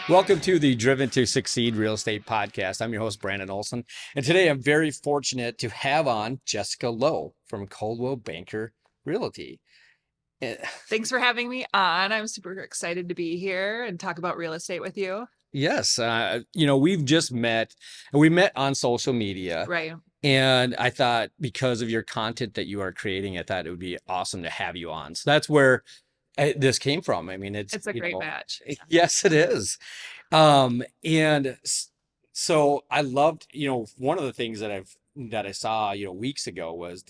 Welcome to the Driven to Succeed Real Estate Podcast. I'm your host, Brandon Olson. And today I'm very fortunate to have on Jessica Lowe from Coldwell Banker Realty. Eh, Thanks for having me on. I'm super excited to be here and talk about real estate with you. Yes, we've just met, and we met on social media. Right. And I thought because of your content that you are creating, I thought it would be awesome to have you on. So that's where this came from. I mean, It's a great match. yes, it is. So I loved, one of the things that I saw, weeks ago was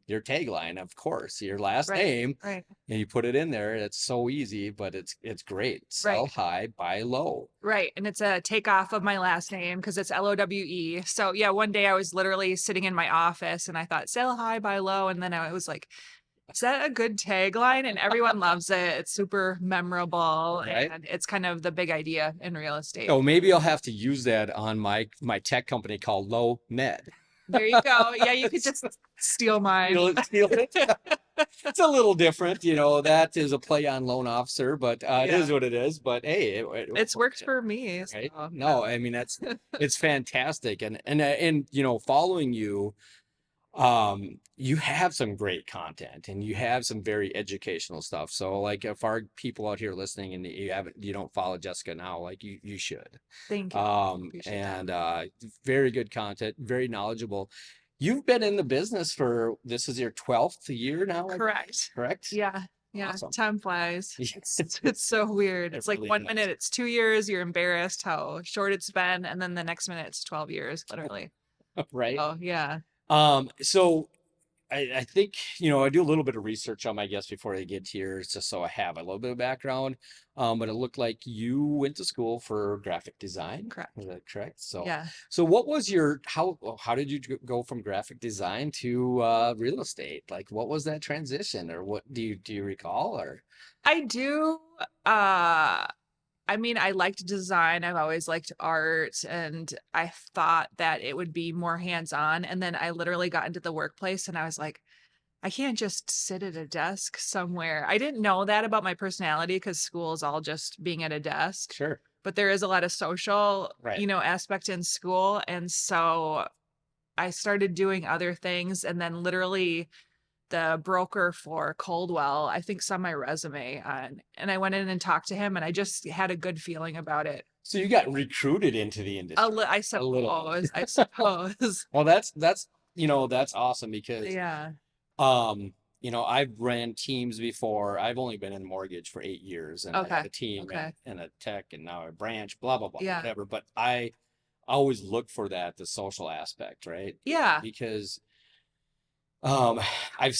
your tagline, of course, your last Right. name, Right. and you put it in there. It's so easy, but it's great. Sell Right. high, buy low. Right. And it's a takeoff of my last name because it's Lowe. So yeah, one day I was literally sitting in my office and I thought sell high, buy low. And then I was like, is that a good tagline? And everyone loves it. It's super memorable Right. and it's kind of the big idea in real estate. Oh, maybe I'll have to use that on my tech company called Low Med. There you go. Yeah, you could just steal mine. Steal it. It's a little different, that is a play on loan officer, but it is Yeah. what it is. But hey, It's worked for me. right? So, No, I mean it's fantastic, and following you, you have some great content, and you have some very educational stuff. So, like, if our people out here listening and you don't follow Jessica now, like you should. thank you. Appreciate that. And very good content, very knowledgeable. You've been in the business this is your 12th year now, I think, Correct. correct? Yeah. Yeah. Awesome. Time flies. Yes. It's so weird. It It's like really one does. minute it's 2 years, you're embarrassed how short it's been, and then the next minute it's 12 years, literally. Right? Oh yeah. So I think, I do a little bit of research on my guests before they get here, just so I have a little bit of background. But it looked like you went to school for graphic design. Correct. Is that correct? Yeah. So what was how did you go from graphic design to real estate? Like, what was that transition, or what do you recall, or? I do uh I mean, I liked design. I've always liked art, and I thought that it would be more hands-on. And then I literally got into the workplace and I was like, I can't just sit at a desk somewhere. I didn't know that about my personality because school is all just being at a desk, Sure. but there is a lot of social, Right. aspect in school. And so I started doing other things. And then literally the broker for Coldwell, I think, saw my resume and I went in and talked to him and I just had a good feeling about it. So you got recruited into the industry I a little. suppose. I suppose. Well, that's awesome because Yeah. I've ran teams before. I've only been in mortgage for 8 years, and I Okay. had a team Okay. and a tech, and now a branch, blah blah blah, Yeah. whatever. But I always look for the social aspect, right? Yeah. Because um, I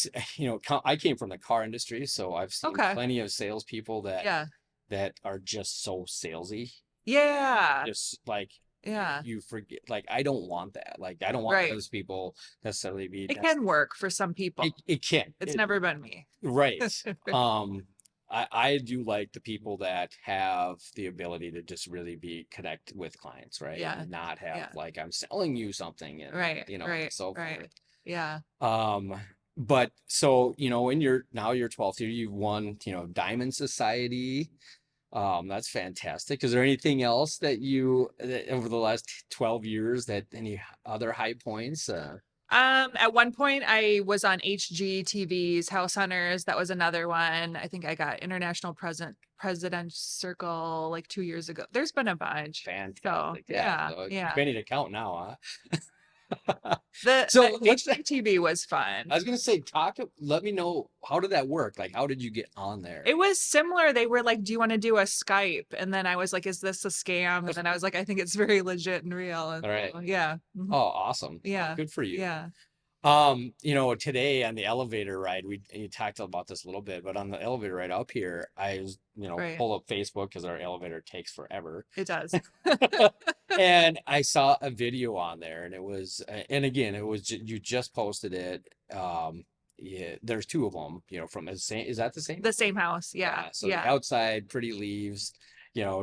came from the car industry, so I've seen Okay. plenty of salespeople that Yeah. that are just so salesy, Yeah. just like Yeah. you forget. Like, I don't want that. Like, I don't want Right. those people necessarily be. It can work for some people. It can. It's never been me. Right. Um, I do like the people that have the ability to just really connect with clients, right? Yeah. And not have Yeah. like I'm selling you something, and Right. and Right. so Right. forth. Yeah. But so, in your 12th year, you've won, Diamond Society. That's fantastic. Is there anything else that over the last 12 years, that any other high points? At one point I was on HGTV's House Hunters. That was another one. I think I got International President Circle like 2 years ago. There's been a bunch. So Fantastic. yeah, So yeah. you need to count now, huh? The So let's HGTV was fun. I was gonna say, let me know, how did that work? Like, how did you get on there? It was similar. They were like, "Do you want to do a Skype?" And then I was like, "Is this a scam?" And then I was like, "I think it's very legit and real." And All right. so, yeah. Oh, awesome. Yeah. Good for you. Yeah. Today on the elevator ride, you talked about this a little bit, but on the elevator ride up here, I was, Right. pull up Facebook because our elevator takes forever. It does. And I saw a video on there, and and again, you just posted it. Yeah, there's two of them, from the same, is that the same? The same house. Yeah. So the Yeah. outside, pretty leaves,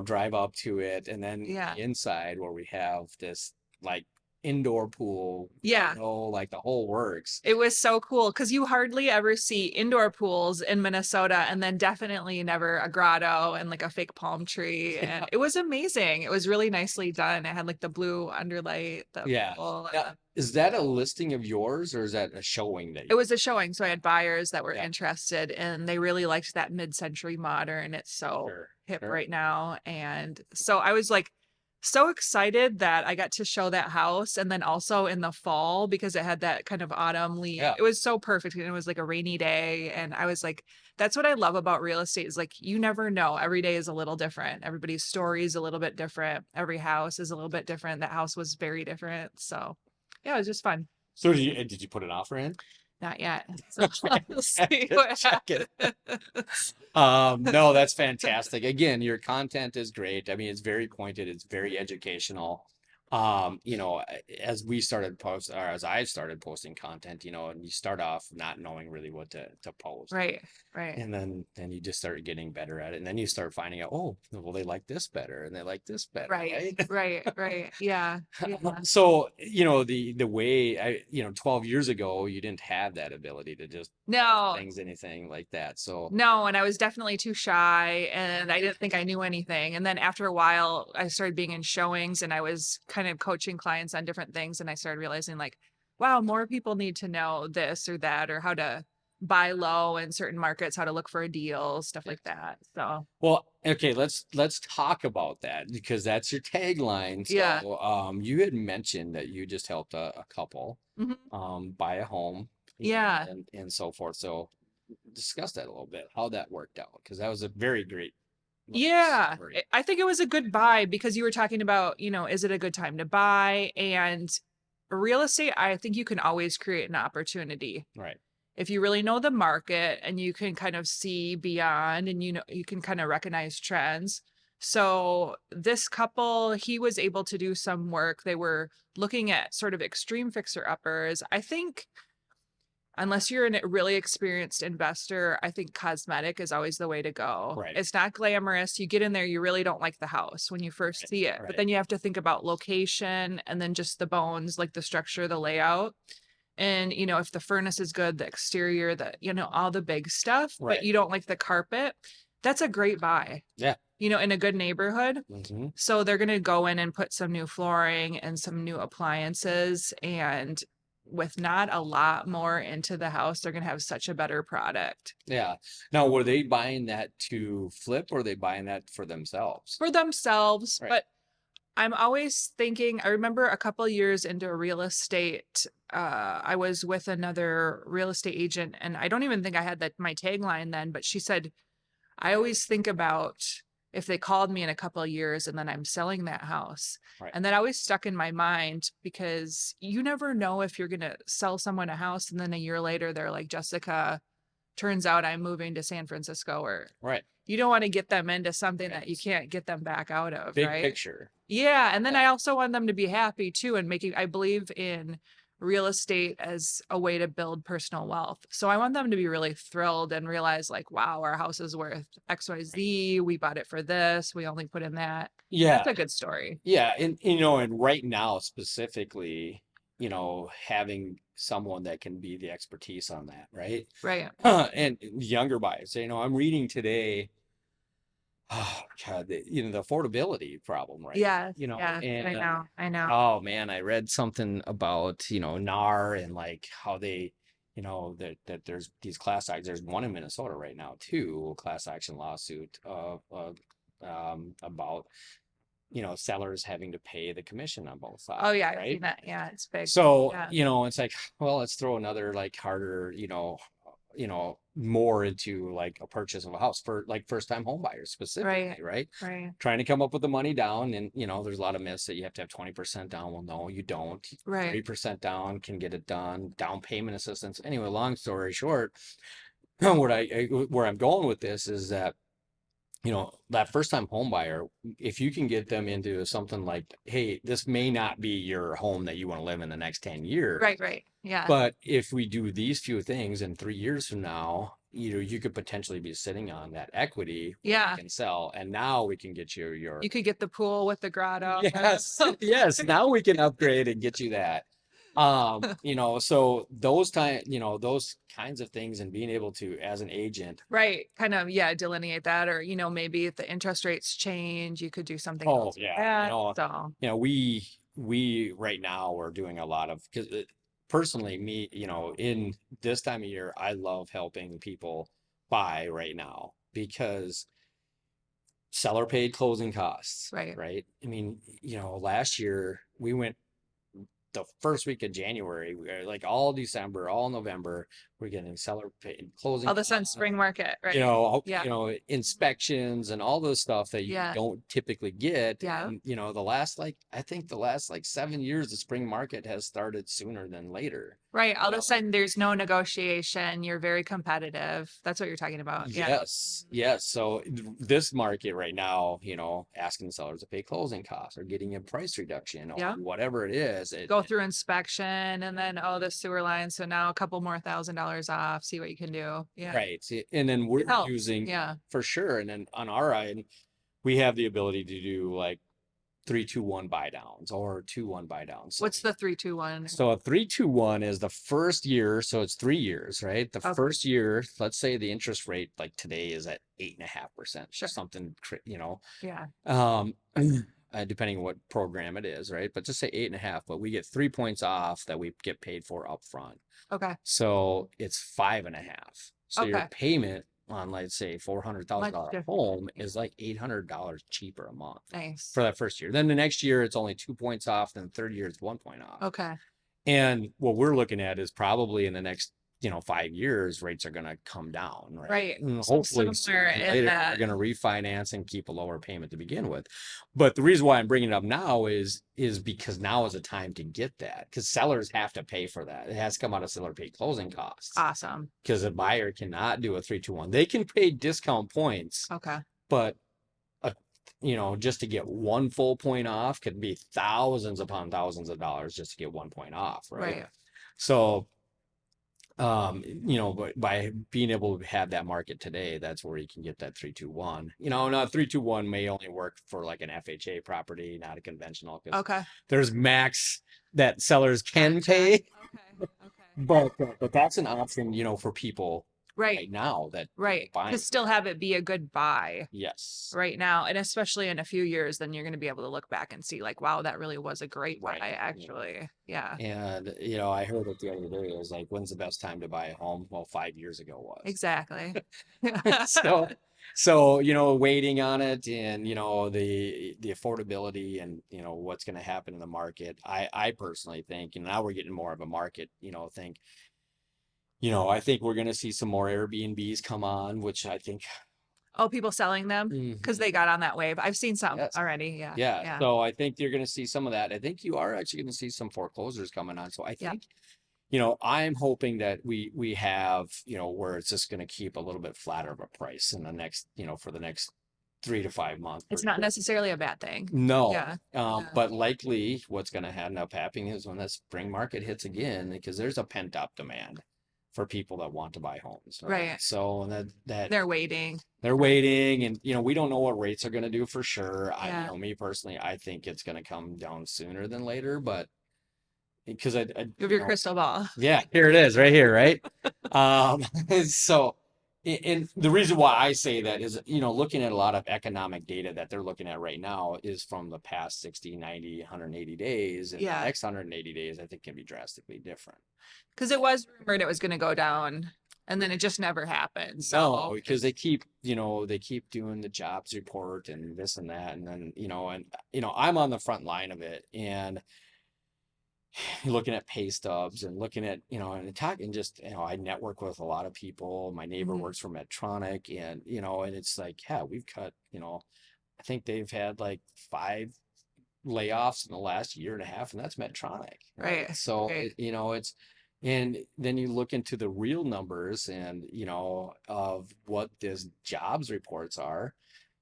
drive up to it, and then Yeah. the inside where we have this like indoor pool, Yeah. like the whole works. It was so cool because you hardly ever see indoor pools in Minnesota, and then definitely never a grotto and like a fake palm tree. And Yeah. it was amazing. It was really nicely done. It had like the blue underlight, the Yeah. pool, and Now, is that a listing of yours or is that a showing that it you? was a showing. So I had buyers that were Yeah, interested, and they really liked that mid-century modern. It's so sure, hip sure. right now. And so I was like so excited that I got to show that house, and then also in the fall because it had that kind of autumn leaf. Yeah. It was so perfect, and it was like a rainy day, and I was like, that's what I love about real estate is like you never know. Every day is a little different. Everybody's story is a little bit different. Every house is a little bit different. That house was very different. So yeah, it was just fun. So did you put an offer in? Not yet. So we'll see Just what checking. happens. No, that's fantastic. Again, your content is great. I mean, it's very pointed, it's very educational. As we started post or as I started posting content, and you start off not knowing really what to post. Right, right. And then you just start getting better at it. And then you start finding out, oh, well, they like this better and they like this better, Right, right? right, right. Yeah, yeah. So, the way 12 years ago, you didn't have that ability to just No, things, anything like that. So, no, and I was definitely too shy and I didn't think I knew anything. And then after a while, I started being in showings and I was kind of coaching clients on different things. And I started realizing, like, wow, more people need to know this or that, or how to buy low in certain markets, how to look for a deal, stuff like that. So, well, okay, let's talk about that because that's your tagline. yeah. So, you had mentioned that you just helped a couple Mhm. buy a home, Yeah. and so forth. So, discuss that a little bit, how that worked out, because that was a very great Yeah. story. I think it was a good buy because you were talking about, is it a good time to buy? And real estate, I think you can always create an opportunity. Right. If you really know the market and you can kind of see beyond and you can kind of recognize trends. So this couple, he was able to do some work. They were looking at sort of extreme fixer uppers. I think unless you're a really experienced investor, I think cosmetic is always the way to go. Right. It's not glamorous. You get in there, you really don't like the house when you first Right. see it. But Right. then you have to think about location and then just the bones, like the structure, the layout. And, if the furnace is good, the exterior, all the big stuff, but Right. you don't like the carpet, that's a great buy, Yeah. in a good neighborhood. Hmm. So they're going to go in and put some new flooring and some new appliances. And with not a lot more into the house, they're going to have such a better product Yeah. Now, were they buying that to flip or are they buying that for themselves? for themselves. Right. But I'm always thinking, I remember a couple years into real estate, I was with another real estate agent, and I don't even think I had my tagline then, but she said, I always think about if they called me in a couple of years and then I'm selling that house. Right. And that always stuck in my mind because you never know if you're going to sell someone a house and then a year later they're like, Jessica, turns out I'm moving to San Francisco, or Right. you don't want to get them into something Right. that you can't get them back out of, Big right? picture. Yeah, and then Yeah. I also want them to be happy too, and I believe in real estate as a way to build personal wealth. So I want them to be really thrilled and realize, like, wow, our house is worth XYZ. We bought it for this. We only put in that. Yeah. That's a good story. Yeah. And right now specifically, having someone that can be the expertise on that, right? Right. And younger buyers, I'm reading today, oh God, the affordability problem, right? Yes. Yes. I And know. I know. oh man, I read something about, NAR and like how they, that there's these class actions. There's one in Minnesota right now too, a class action lawsuit about, sellers having to pay the commission on both sides, Oh yeah, I've right? seen that. Yeah, it's big. So, Yeah. it's like, well, let's throw another like harder, more into like a purchase of a house for like first time home buyers Right. specifically, right? Right. Trying to come up with the money down, and there's a lot of myths that you have to have 20% down. Well, no, you don't. Right. 3% down can get it done. Down payment assistance. Anyway, long story short, where I'm going with this is that that first time home buyer, if you can get them into something like, hey, this may not be your home that you want to live in the next 10 years. Right. Right. Yeah. But if we do these few things in 3 years from now, you could potentially be sitting on that equity Yeah. can sell, and now we can get you You your could get the pool with the grotto. yes, yes. Now we can upgrade and get you that. So those kinds of things and being able to, as an agent, Right. Kind of, yeah, delineate that. Or, maybe if the interest rates change, you could do something oh else with yeah, that. So, we right now are doing a lot of because personally, me, in this time of year, I love helping people buy right now because seller paid closing costs, right. right? I mean, last year we went the first week of January, like all December, all November, we're getting seller paid closing All of a sudden, costs, spring market, right? Yeah. inspections and all those stuff that you Yeah. don't typically get. Yeah. And I think the last like 7 years, the spring market has started sooner than later. Right. All You of a know, sudden, there's no negotiation. You're very competitive. That's what you're talking about. Yeah. Yes, yes. So this market right now, asking the sellers to pay closing costs or getting a price reduction or Yeah. whatever it is, Go through inspection and then, oh, the sewer line. So now a couple more $1,000 off. See what you can do. Yeah. right. And then we're It helps. using Yeah. for sure. And then on our end, we have the ability to do like 3-2-1 buy downs or 2-1 buy downs. What's the 3, 2, 1? So a 3-2-1 is the first year, so it's 3 years, right? The Okay. first year, let's say the interest rate like today is at 8.5%, Sure. something, Yeah. um, depending on what program it is, right? But just say 8.5, but we get 3 points off that we get paid for upfront. Okay. So it's 5.5. So your Okay. payment on, let's say, $400,000 different. home is like $800 cheaper a month Nice. for that first year. Then the next year it's only 2 points off. Then the third year it's 1 point off. Okay. And what we're looking at is probably in the next 5 years, rates are going to come down, right? Right. And So hopefully somewhere sooner than in later that. we're going to refinance and keep a lower payment to begin with. But the reason why I'm bringing it up now is because now is a time to get that because sellers have to pay for that. It has to come out of seller paid closing costs Awesome. because a buyer cannot do a 3-2-1. They can pay discount points, Okay. but just to get 1 full point off could be thousands upon thousands of dollars just to get 1 point off, right? Right. So, but by being able to have that market today, that's where you can get that 3-2-1. Now 3-2-1 may only work for like an FHA property, not a conventional, because Okay. there's max that sellers can Gotcha. pay, Okay. but that's an option, for people Right. right now that Right. buying. To still have it be a good buy Yes. right now. And especially in a few years, then you're going to be able to look back and see like, wow, that really was a great buy, Right. Yeah. actually. Yeah. And I heard it the other day. It was like, when's the best time to buy a home? Well, 5 years ago was. Exactly. So waiting on it and the affordability and what's going to happen in the market. I personally think, and now we're getting more of a market, I think we're going to see some more Airbnbs come on, which I think. Oh, people selling them because they got on that wave. I've seen some Yes. already. Yeah. Yeah. So I think you're going to see some of that. I think you are actually going to see some foreclosures coming on. So I Yeah. think, I'm hoping that we have, where it's just going to keep a little bit flatter of a price in the next, for the next 3 to 5 months. It's not necessarily a bad thing. No. Yeah. But likely what's going to end up happening is when the spring market hits again, because there's a pent up demand for people that want to buy homes. Right. So and that They're waiting. they're waiting, and we don't know what rates are going to do for sure. Yeah. Me personally, I think it's going to come down sooner than later, but because I You have your crystal ball. yeah, here it is right here, right? So and the reason why I say that is, looking at a lot of economic data that they're looking at right now is from the past 60, 90, 180 days. And Yeah. the next 180 days, I think can be drastically different. Because it was rumored it was going to go down and then it just never happened. So No, because they keep doing the jobs report and this and that. And then, I'm on the front line of it and looking at pay stubs and looking at, and talking just, I network with a lot of people. My neighbor Mhm. works for Medtronic and, and it's like, yeah, we've cut, I think they've had like 5 layoffs in the last year and a half, and that's Medtronic. Right. So, Right. it's, and then you look into the real numbers and, of what these jobs reports are.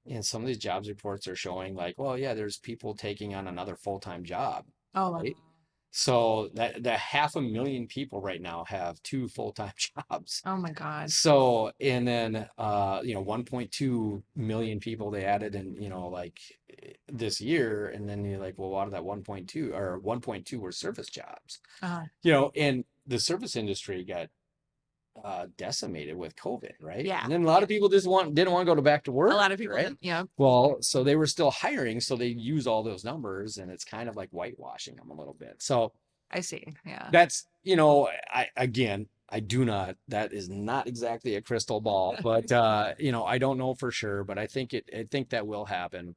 And some of these jobs reports are showing like, well, yeah, there's people taking on another full-time job. Oh, Right. So that 500,000 people right now have two full-time jobs. Oh my God. So, and then, 1.2 million people they added in, like this year. And then you're like, well, out of that 1.2 or 1.2 were service jobs, Uh, and the service industry got decimated with COVID, right? yeah. And then a lot Yeah. of people just didn't want to go to back to A lot work, of people right? didn't, yeah. Well, so they were still hiring, so they use all those numbers, and it's kind of like whitewashing them a little bit. So I see. Yeah. that's, I do not, that is not exactly a crystal ball, but I don't know for sure, but I think that will happen.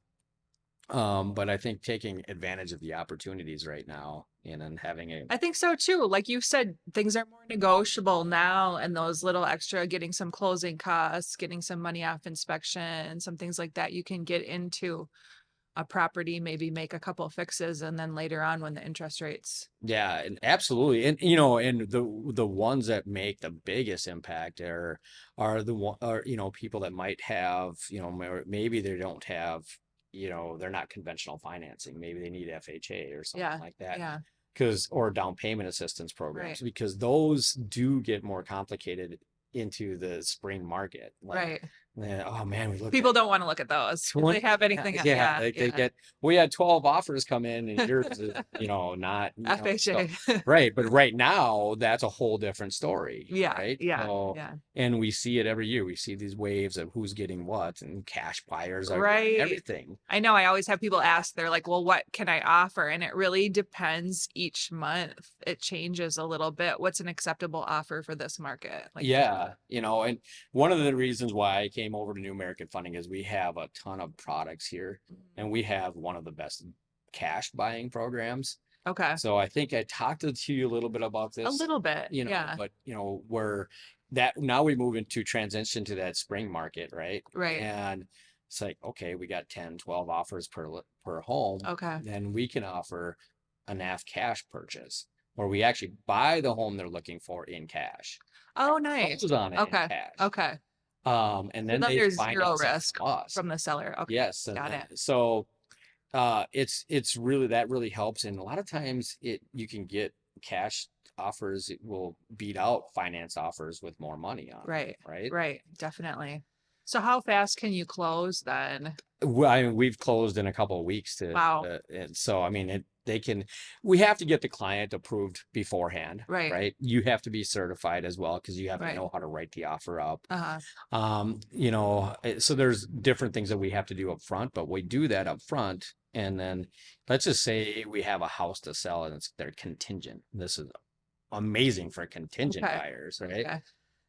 But I think taking advantage of the opportunities right now and then having a I think so too. Like you said, things are more negotiable now, and those little extra, getting some closing costs, getting some money off inspection, some things like that, you can get into a property, maybe make a couple fixes, and then later on when the interest rates. Yeah, and absolutely. And and the ones that make the biggest impact are the one are people that might have, maybe they don't have, they're not conventional financing. Maybe they need FHA or something Yeah. like that. Yeah. Or down payment assistance Right. programs, because those do get more complicated into the spring market. Like, Right. oh man, we looked at People don't want to look at those if they 20, have yeah, anything. yeah, Yeah. like they Yeah. get, we had 12 offers come in and yours is, not, so FHA. right. But right now, that's a whole different story, Yeah. right? Yeah. So, Yeah. and we see it every year. We see these waves of who's getting what, and cash buyers are getting Right. everything. I know I always have people ask, they're like, well, what can I offer? And it really depends each month. It changes a little bit. What's an acceptable offer for this market? Like, Yeah, and one of the reasons why I came over to New American Funding is we have a ton of products here, and we have one of the best cash buying programs. okay. So I think I talked to you a little bit about A this, little bit. Yeah. but where that now we move into transition to that spring market, right? Right. And it's like, okay, we got 10, 12 offers per home. Okay. Then we can offer a NAF cash purchase where we actually buy the home they're looking for in cash, Oh, nice. close on it in Okay. cash. Okay. And So then then they there's zero finance it risk from us. from the seller. Okay. Yes. And Got then, it. so it's really, that really helps. And a lot of times you can get cash offers, it will beat out finance offers with more money on it, Right. right? Right. Definitely. So how fast can you close then? Well, I mean, we've closed in a couple of weeks Wow. and so I mean, we have to get the client approved beforehand, Right. right? You have to be certified as well because you have to Right. know how to write the offer up. Uh-huh. So there's different things that we have to do up front, but we do that up front. And then let's just say we have a house to sell and they're contingent. This is amazing for contingent Okay. buyers, right? Okay.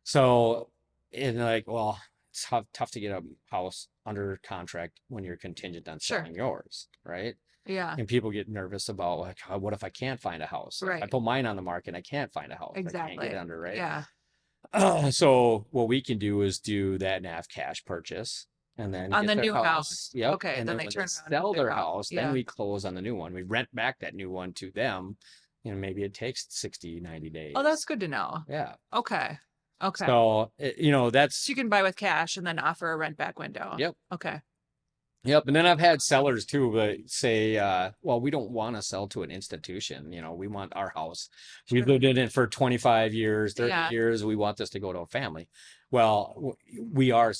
So, and like, well, it's tough to get a house under contract when you're contingent on Sure. selling yours, right? Yeah. And people get nervous about like, oh, what if I can't find a house? If I Right. put mine on the market, I can't find a house. I can't get Exactly. it under, right? Yeah. So what we can do is do that NAV cash purchase and then On get the their new house. Yep. Okay. And Then then they when turn they around and sell put their their house, then Yeah. we close on the new one. We rent back that new one to them. Maybe it takes 60, 90 days. Oh, that's good to know. Yeah. Okay. Okay. So, So that's, you can buy with cash and then offer a rent back window. yep. Okay. Yep. And then I've had sellers too, that say, well, we don't want to sell to an institution. We want our house. We've Sure. lived in it for 25 years, 30 Yeah. years. We want this to go to a family. Well, we are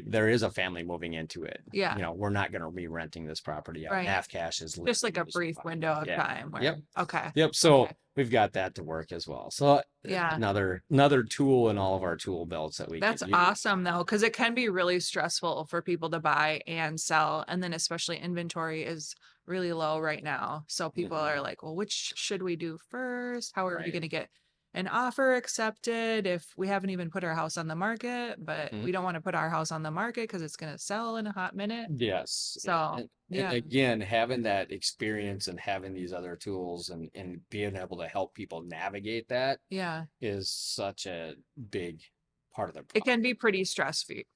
there is a family moving into it. Yeah. We're not going to be renting this property out. Right. NAV cash is Just like a literally just brief fine. window of Yeah. time where, Yep. okay. Yep. So Okay. we've got that to work as well. So Yeah. another tool in all of our tool belts that we That's can use. awesome though, because it can be really stressful for people to buy and sell. And then especially inventory is really low right now. So people Mhm. are like, well, which should we do first? How are we Right. going to get an offer accepted if we haven't even put our house on the market, but Mhm. we don't want to put our house on the market because it's going to sell in a hot minute. Yes. So, And yeah. again, having that experience and having these other tools and being able to help people navigate that Yeah. is such a big part of the It problem, can be pretty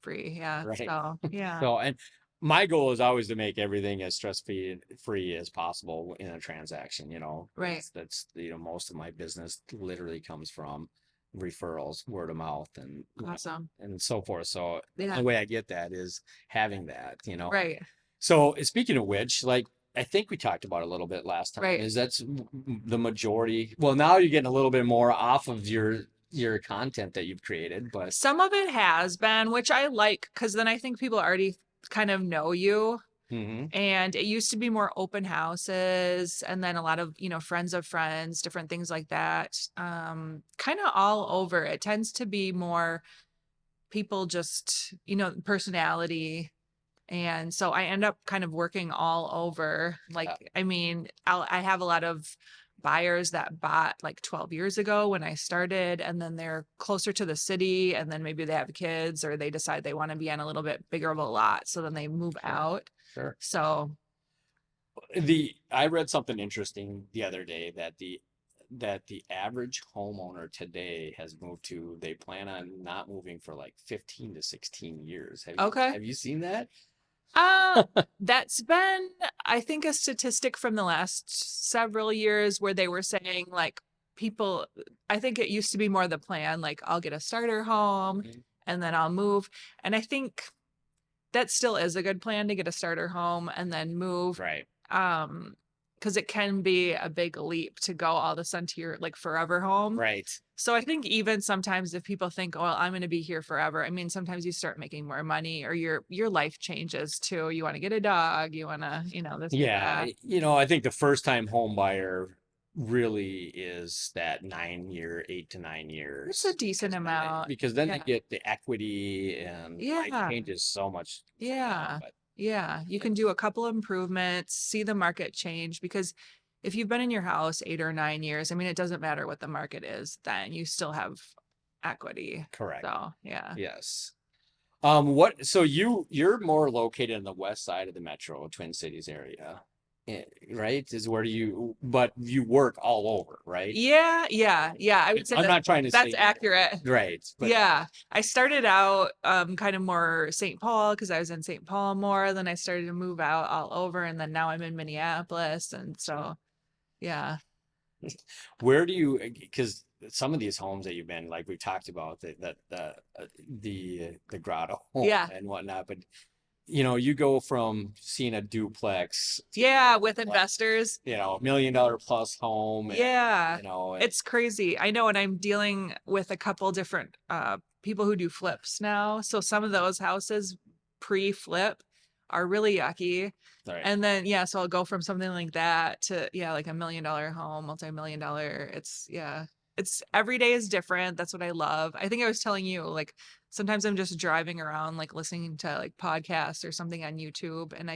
free. Yeah. right? So, yeah. So, and my goal is always to make everything as stress free as possible in a transaction, Right. that's most of my business literally comes from referrals, word of mouth, and Awesome. and so forth. So the Yeah. only way I get that is having that. Right. So speaking of which, like, I think we talked about it a little bit last time, Right. is the majority. Well, now you're getting a little bit more off of your content that you've created, but Some of it has been, which I like, because then I think people already kind of know you. hmm And it used to be more open houses and then a lot of, friends of friends, different things like that. Kind of all over. It tends to be more people just, personality. And so I end up kind of working all over. uh, Like, I mean, I have a lot of buyers that bought like 12 years ago when I started, and then they're closer to the city, and then maybe they have kids or they decide they want to be on a little bit bigger of a lot. So then they move sure, out. sure. So, I read something interesting the other day that the average homeowner today has moved to, they plan on not moving for like 15 to 16 years. okay. Have you seen that? Uh, that's been, I think, a statistic from the last several years where they were saying like people, I think it used to be more the plan, like I'll get a starter home Mhm. and then I'll move. And I think that still is a good plan to get a starter home and then move. Right. Um, because it can be a big leap to go all of a sudden to your like forever home. Right. So I think even sometimes if people think, "Oh, well, I'm going to be here forever," I mean, sometimes you start making more money or your life changes too. You want to get a dog, you want to, this or Yeah, that. I think the first time home buyer really is that 9 year, 8 to 9 years, It's a decent amount. because then they Yeah. get the equity and life Yeah. changes so much now. Yeah. But Yeah. You can do a couple of improvements, see the market change because if you've been in your house 8 or 9 years, I mean, it doesn't matter what the market is, then you still have equity. correct. So, yeah. Yes. So you're more located in the west side of the metro Twin Cities area, right? Is where but you work all over, right? Yeah, yeah, yeah. I would say I'm not trying to that's say accurate. right, but Yeah. I started out kind of more St. Paul because I was in St. Paul more. Then I started to move out all over and then now I'm in Minneapolis. And so yeah. where do you, because some of these homes that you've been, like we talked about, the grotto home Yeah. and whatnot, but you go from seeing a duplex to Yeah, with like, investors. $1 million plus home, and Yeah. and It's crazy. I know, and I'm dealing with a couple different people who do flips now. So some of those houses pre-flip are really yucky. right, And then yeah, so I'll go from something like that to yeah, like $1 million home, multi-million dollar. It's yeah. It's every day is different. That's what I love. I think I was telling you, like sometimes I'm just driving around, like listening to like podcasts or something on YouTube, and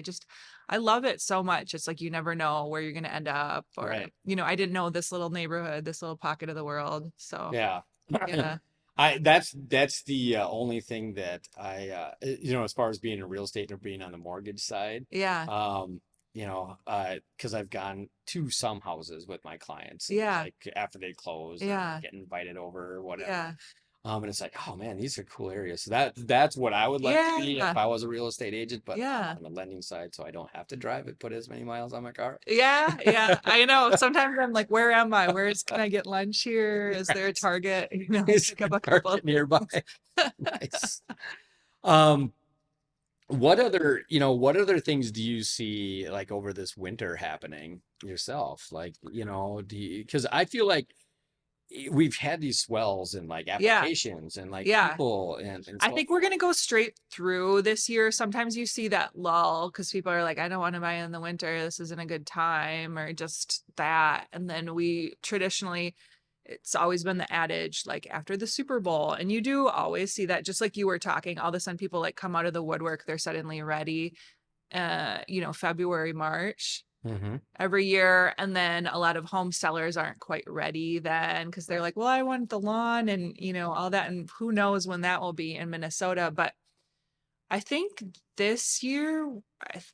I love it so much. It's like you never know where you're gonna end up, or right, I didn't know this little neighborhood, this little pocket of the world. So yeah. yeah, That's the only thing that as far as being in real estate or being on the mortgage side, yeah, um, because I've gone to some houses with my clients, and it's yeah, like after they close or yeah, get invited over or whatever. yeah, And it's like, oh man, these are cool areas. So that's what I would like to be if yeah, I was a real estate agent, but yeah. on the lending side, so I don't have to drive it, put as many miles on my car. Yeah, yeah, I know. Sometimes I'm like, where am I? Can I get lunch here? Is there a Right. Target? Is Pick there up a a couple of Target nearby? things. Nice. Um, what other things do you see like over this winter happening yourself? Like, because I feel like we've had these swells in like Yeah, applications and like yeah. people and I so think we're gonna go straight through this year. Sometimes you see that lull because people are like, I don't want to buy in the winter. This isn't a good time, or just that. And then we traditionally, it's always been the adage like after the Super Bowl, and you do always see that. Just like you were talking, all of a sudden people like come out of the woodwork. They're suddenly ready. February, March hmm every year. And then a lot of home sellers aren't quite ready then because they're like, well, I want the lawn and, all that. And who knows when that will be in Minnesota. But I think this year,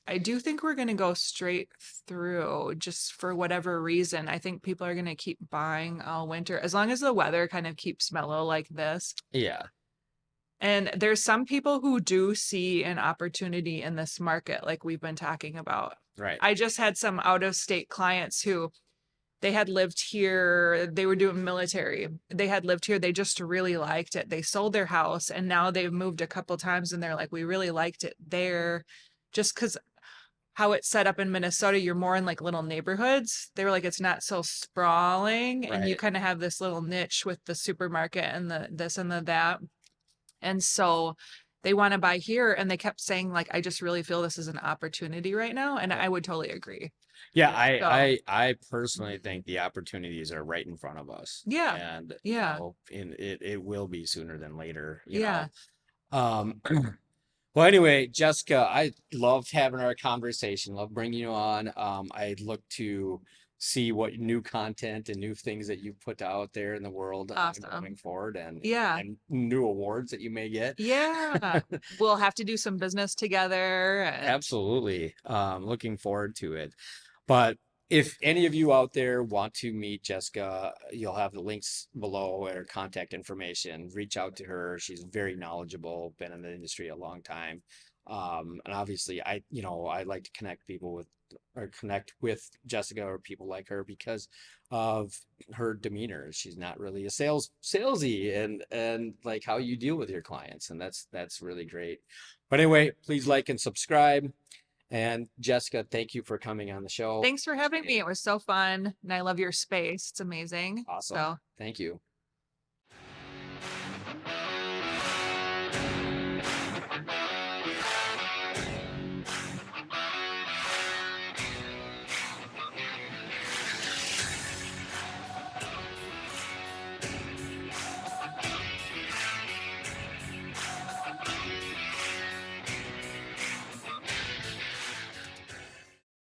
I do think we're going to go straight through just for whatever reason. I think people are going to keep buying all winter as long as the weather kind of keeps mellow like this. Yeah, And there's some people who do see an opportunity in this market, like we've been talking about. right. I just had some out of state clients who they had lived here, they were doing military. They had lived here, they just really liked it. They sold their house and now they've moved a couple times and they're like, we really liked it there. Just because how it's set up in Minnesota, you're more in like little neighborhoods. They were like, it's not so sprawling, and you Right. kind of have this little niche with the supermarket and the this and the that. And so they want to buy here, and they kept saying like, I just really feel this is an opportunity right now, and I would totally agree. Yeah, So I personally think the opportunities are right in front of us, yeah, and yeah, it will be sooner than later, you yeah. know. Um, well, anyway, Jessica, I loved having our conversation. Love bringing you on. I look to see what new content and new things that you put out there in the world going Awesome. forward, Yeah. and new awards that you may get. Yeah. We'll have to do some business together and Absolutely. Looking forward to it. But if any of you out there want to meet Jessica, you'll have the links below or contact information. Reach out to her. She's very knowledgeable, been in the industry a long time. And obviously I like to connect people with or connect with Jessica or people like her because of her demeanor. She's not really a salesy and like how you deal with your clients. And that's really great. But anyway, please like and subscribe. And Jessica, thank you for coming on the show. thanks for having me. It was so fun, and I love your space. It's amazing. Awesome. So Thank you.